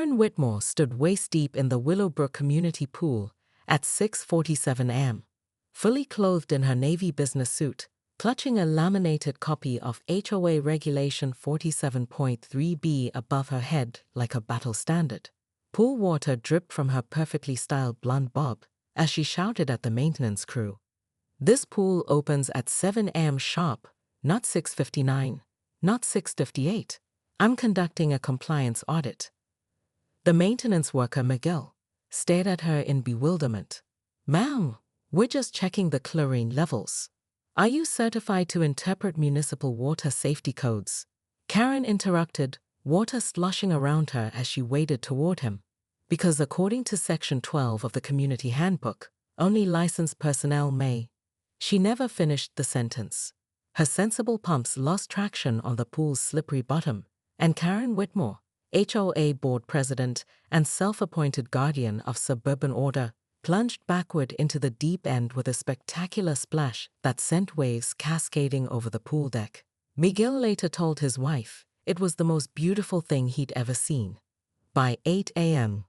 Karen Whitmore stood waist-deep in the Willowbrook Community Pool at 6:47 a.m., fully clothed in her navy business suit, clutching a laminated copy of HOA Regulation 47.3b above her head like a battle standard. Pool water dripped from her perfectly styled blonde bob as she shouted at the maintenance crew. "This pool opens at 7 a.m. sharp, not 6:59, not 6:58. I'm conducting a compliance audit." The maintenance worker, Miguel, stared at her in bewilderment. "Ma'am, we're just checking the chlorine levels. Are you certified to interpret municipal water safety codes?" Karen interrupted, water sloshing around her as she waded toward him. Because according to Section 12 of the Community Handbook, only licensed personnel may. She never finished the sentence. Her sensible pumps lost traction on the pool's slippery bottom, and Karen Whitmore, HOA board president and self-appointed guardian of suburban order, plunged backward into the deep end with a spectacular splash that sent waves cascading over the pool deck. Miguel later told his wife it was the most beautiful thing he'd ever seen. By 8 a.m.,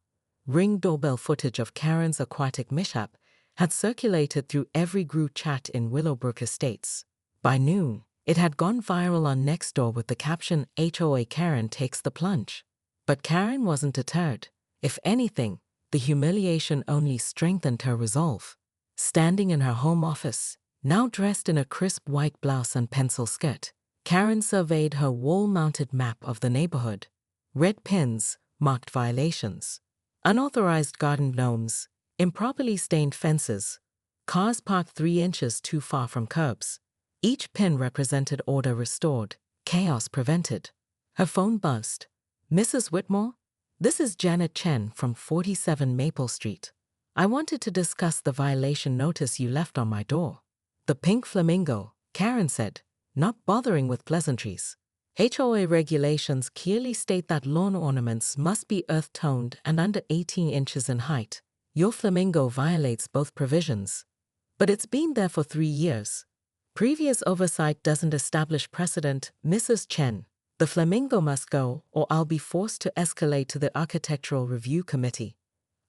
Ring doorbell footage of Karen's aquatic mishap had circulated through every group chat in Willowbrook Estates. By noon, it had gone viral on Nextdoor with the caption "HOA Karen takes the plunge." But Karen wasn't deterred. If anything, the humiliation only strengthened her resolve. Standing in her home office, now dressed in a crisp white blouse and pencil skirt, Karen surveyed her wall-mounted map of the neighborhood. Red pins marked violations. Unauthorized garden gnomes, improperly stained fences, cars parked 3 inches too far from curbs. Each pin represented order restored, chaos prevented. Her phone buzzed. "Mrs. Whitmore? This is Janet Chen from 47 Maple Street. I wanted to discuss the violation notice you left on my door." "The pink flamingo," Karen said, not bothering with pleasantries. "HOA regulations clearly state that lawn ornaments must be earth-toned and under 18 inches in height. Your flamingo violates both provisions. But it's been there for 3 years. Previous oversight doesn't establish precedent, Mrs. Chen. The flamingo must go, or I'll be forced to escalate to the Architectural Review Committee."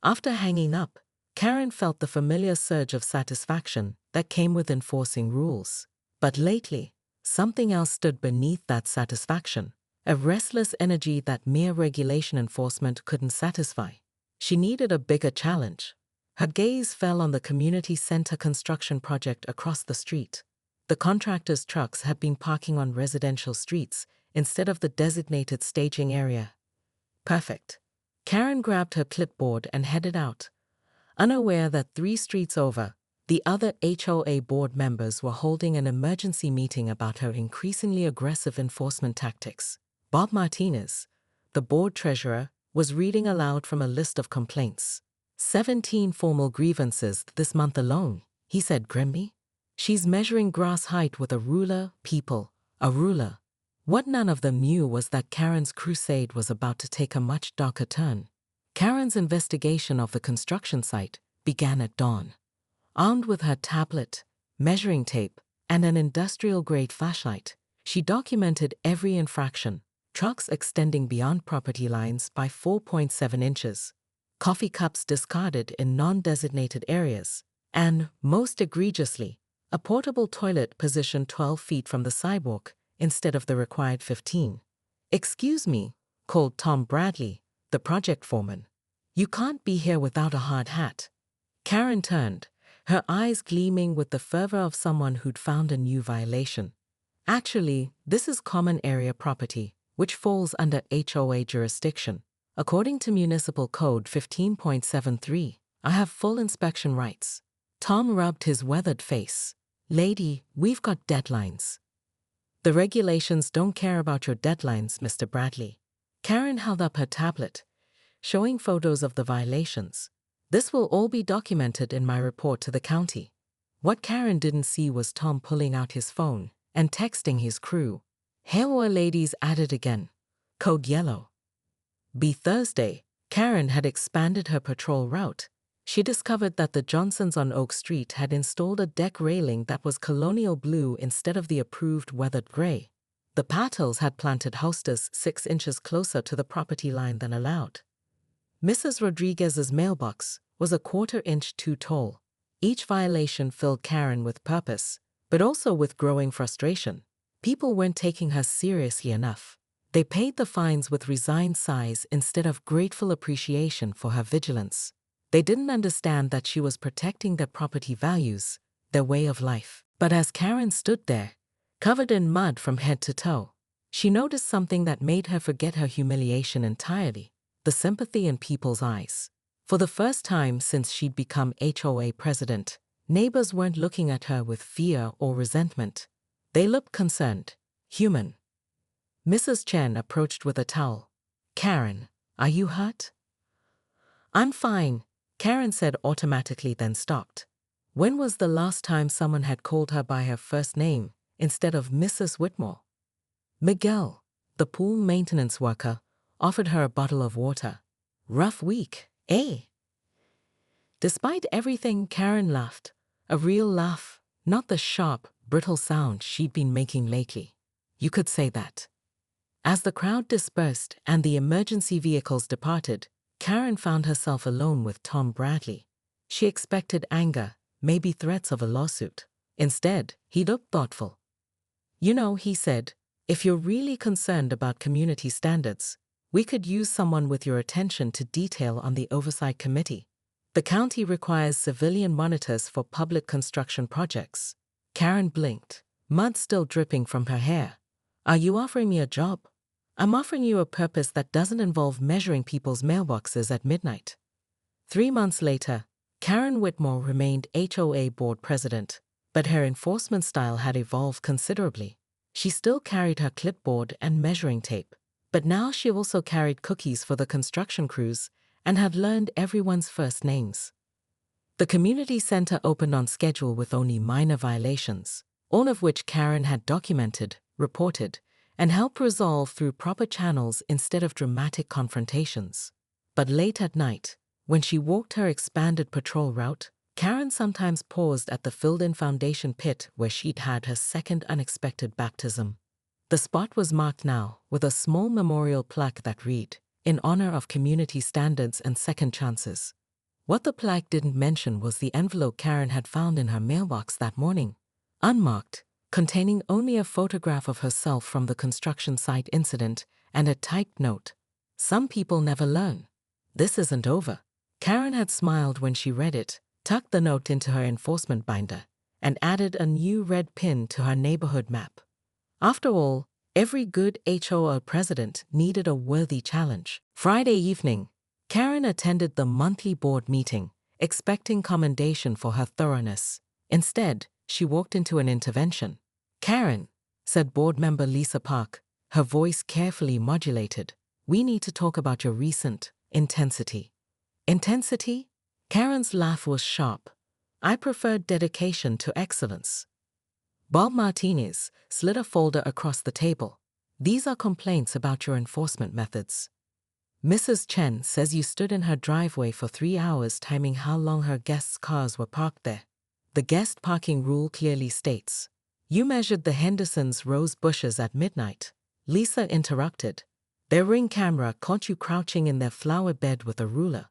After hanging up, Karen felt the familiar surge of satisfaction that came with enforcing rules. But lately, something else stood beneath that satisfaction, a restless energy that mere regulation enforcement couldn't satisfy. She needed a bigger challenge. Her gaze fell on the community center construction project across the street. The contractor's trucks had been parking on residential streets instead of the designated staging area. Perfect. Karen grabbed her clipboard and headed out, unaware that 3 streets over, the other HOA board members were holding an emergency meeting about her increasingly aggressive enforcement tactics. Bob Martinez, the board treasurer, was reading aloud from a list of complaints. 17 formal grievances this month alone, he said grimly. "She's measuring grass height with a ruler, people, a ruler." What none of them knew was that Karen's crusade was about to take a much darker turn. Karen's investigation of the construction site began at dawn. Armed with her tablet, measuring tape, and an industrial-grade flashlight, she documented every infraction: trucks extending beyond property lines by 4.7 inches, coffee cups discarded in non-designated areas, and, most egregiously, a portable toilet positioned 12 feet from the sidewalk instead of the required 15. "Excuse me," called Tom Bradley, the project foreman. "You can't be here without a hard hat." Karen turned, her eyes gleaming with the fervor of someone who'd found a new violation. "Actually, this is common area property, which falls under HOA jurisdiction. According to Municipal Code 15.73, I have full inspection rights." Tom rubbed his weathered face. "Lady, we've got deadlines." "The regulations don't care about your deadlines, Mr. Bradley." Karen held up her tablet, showing photos of the violations. "This will all be documented in my report to the county." What Karen didn't see was Tom pulling out his phone and texting his crew. "HOA ladies at it again. Code yellow." By Thursday, Karen had expanded her patrol route. She discovered that the Johnsons on Oak Street had installed a deck railing that was colonial blue instead of the approved weathered gray. The Patels had planted hostas 6 inches closer to the property line than allowed. Mrs. Rodriguez's mailbox was a quarter-inch too tall. Each violation filled Karen with purpose, but also with growing frustration. People weren't taking her seriously enough. They paid the fines with resigned sighs instead of grateful appreciation for her vigilance. They didn't understand that she was protecting their property values, their way of life. But as Karen stood there, covered in mud from head to toe, she noticed something that made her forget her humiliation entirely: the sympathy in people's eyes. For the first time since she'd become HOA president, neighbors weren't looking at her with fear or resentment. They looked concerned, human. Mrs. Chen approached with a towel. "Karen, are you hurt?" "I'm fine," Karen said automatically, then stopped. When was the last time someone had called her by her first name instead of Mrs. Whitmore? Miguel, the pool maintenance worker, offered her a bottle of water. "Rough week, eh?" Despite everything, Karen laughed. A real laugh, not the sharp, brittle sound she'd been making lately. You could say that. As the crowd dispersed and the emergency vehicles departed, Karen found herself alone with Tom Bradley. She expected anger, maybe threats of a lawsuit. Instead, he looked thoughtful. "You know," he said, "if you're really concerned about community standards, we could use someone with your attention to detail on the oversight committee. The county requires civilian monitors for public construction projects." Karen blinked, mud still dripping from her hair. "Are you offering me a job?" "I'm offering you a purpose that doesn't involve measuring people's mailboxes at midnight." 3 months later, Karen Whitmore remained HOA board president, but her enforcement style had evolved considerably. She still carried her clipboard and measuring tape, but now she also carried cookies for the construction crews and had learned everyone's first names. The community center opened on schedule with only minor violations, all of which Karen had documented, reported, and helped resolve through proper channels instead of dramatic confrontations. But late at night, when she walked her expanded patrol route, Karen sometimes paused at the filled-in foundation pit where she'd had her second unexpected baptism. The spot was marked now with a small memorial plaque that read, "In honor of community standards and second chances." What the plaque didn't mention was the envelope Karen had found in her mailbox that morning, unmarked, containing only a photograph of herself from the construction site incident and a typed note: "Some people never learn. This isn't over." Karen had smiled when she read it, tucked the note into her enforcement binder, and added a new red pin to her neighborhood map. After all, every good HOA president needed a worthy challenge. Friday evening, Karen attended the monthly board meeting, expecting commendation for her thoroughness. Instead, she walked into an intervention. "Karen," said board member Lisa Park, her voice carefully modulated, "we need to talk about your recent intensity." Intensity? Karen's laugh was sharp. "I preferred dedication to excellence." Bob Martinez slid a folder across the table. "These are complaints about your enforcement methods. Mrs. Chen says you stood in her driveway for 3 hours timing how long her guests' cars were parked there. The guest parking rule clearly states you measured the Hendersons' rose bushes at midnight." Lisa interrupted. "Their ring camera caught you crouching in their flower bed with a ruler."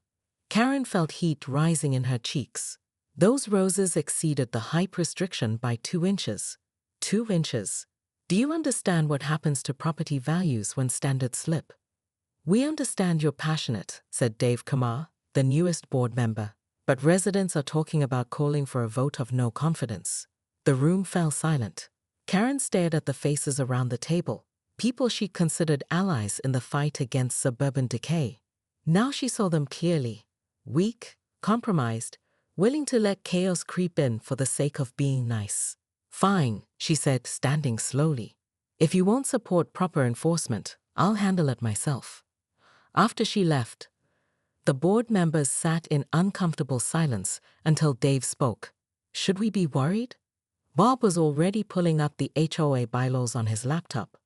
Karen felt heat rising in her cheeks. Those roses exceeded the height restriction by 2 inches. 2 inches. Do you understand what happens to property values when standards slip? "We understand you're passionate," said Dave Kamar, the newest board member, "but residents are talking about calling for a vote of no confidence." The room fell silent. Karen stared at the faces around the table, people she considered allies in the fight against suburban decay. Now she saw them clearly. Weak, compromised, willing to let chaos creep in for the sake of being nice. "Fine," she said, standing slowly. "If you won't support proper enforcement, I'll handle it myself." After she left, the board members sat in uncomfortable silence until Dave spoke. "Should we be worried?" Bob was already pulling up the HOA bylaws on his laptop.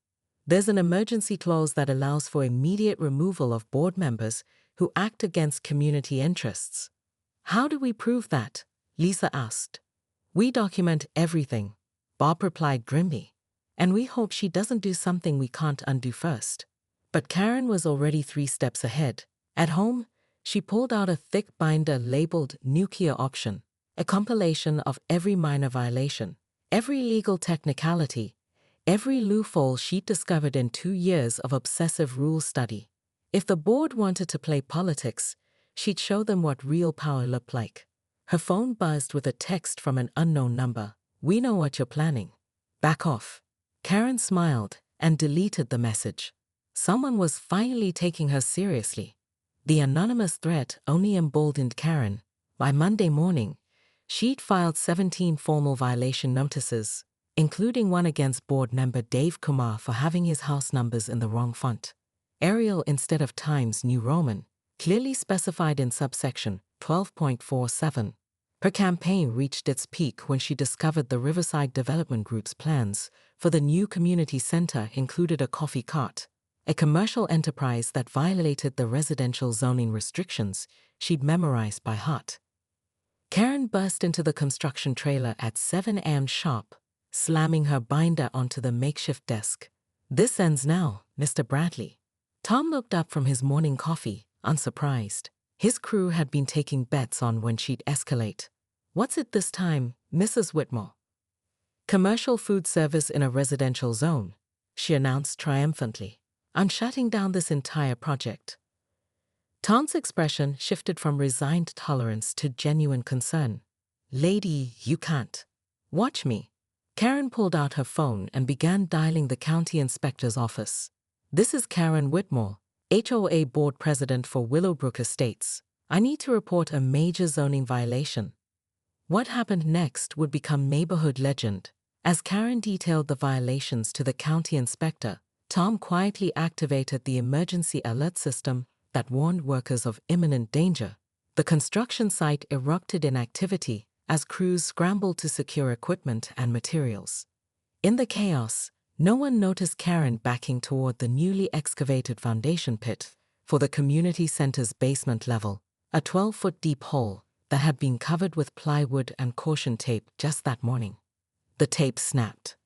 "There's an emergency clause that allows for immediate removal of board members who act against community interests." "How do we prove that?" Lisa asked. "We document everything," Bob replied grimly, "and we hope she doesn't do something we can't undo first." But Karen was already 3 steps ahead. At home, She pulled out a thick binder labeled Nuclear Option, a compilation of every minor violation, every legal technicality, every loophole she'd discovered in 2 years of obsessive rule study. If the board wanted to play politics, she'd show them what real power looked like. Her phone buzzed with a text from an unknown number. "We know what you're planning. Back off." Karen smiled and deleted the message. Someone was finally taking her seriously. The anonymous threat only emboldened Karen. By Monday morning, she'd filed 17 formal violation notices, including one against board member Dave Kumar for having his house numbers in the wrong font. Arial instead of Times New Roman, clearly specified in subsection 12.47. Her campaign reached its peak when she discovered the Riverside Development Group's plans for the new community center included a coffee cart, a commercial enterprise that violated the residential zoning restrictions she'd memorized by heart. Karen burst into the construction trailer at 7 a.m. sharp, slamming her binder onto the makeshift desk. "This ends now, Mr. Bradley." Tom looked up from his morning coffee, unsurprised. His crew had been taking bets on when she'd escalate. "What's it this time, Mrs. Whitmore?" "Commercial food service in a residential zone," she announced triumphantly. "I'm shutting down this entire project." Tom's expression shifted from resigned tolerance to genuine concern. "Lady, you can't. Watch me." Karen pulled out her phone and began dialing the county inspector's office. "This is Karen Whitmore, HOA board president for Willowbrook Estates. I need to report a major zoning violation." What happened next would become neighborhood legend. As Karen detailed the violations to the county inspector, Tom quietly activated the emergency alert system that warned workers of imminent danger. The construction site erupted in activity as crews scrambled to secure equipment and materials. In the chaos, no one noticed Karen backing toward the newly excavated foundation pit for the community center's basement level, a 12-foot deep hole that had been covered with plywood and caution tape just that morning. The tape snapped.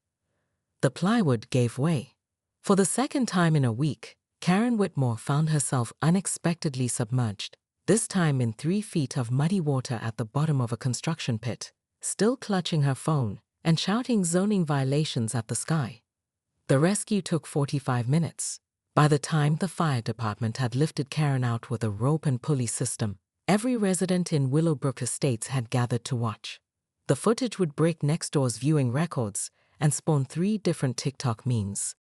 The plywood gave way. For the second time in a week, Karen Whitmore found herself unexpectedly submerged, this time in 3 feet of muddy water at the bottom of a construction pit, still clutching her phone and shouting zoning violations at the sky. The rescue took 45 minutes. By the time the fire department had lifted Karen out with a rope and pulley system, every resident in Willowbrook Estates had gathered to watch. The footage would break next door's viewing records and spawn 3 different TikTok memes.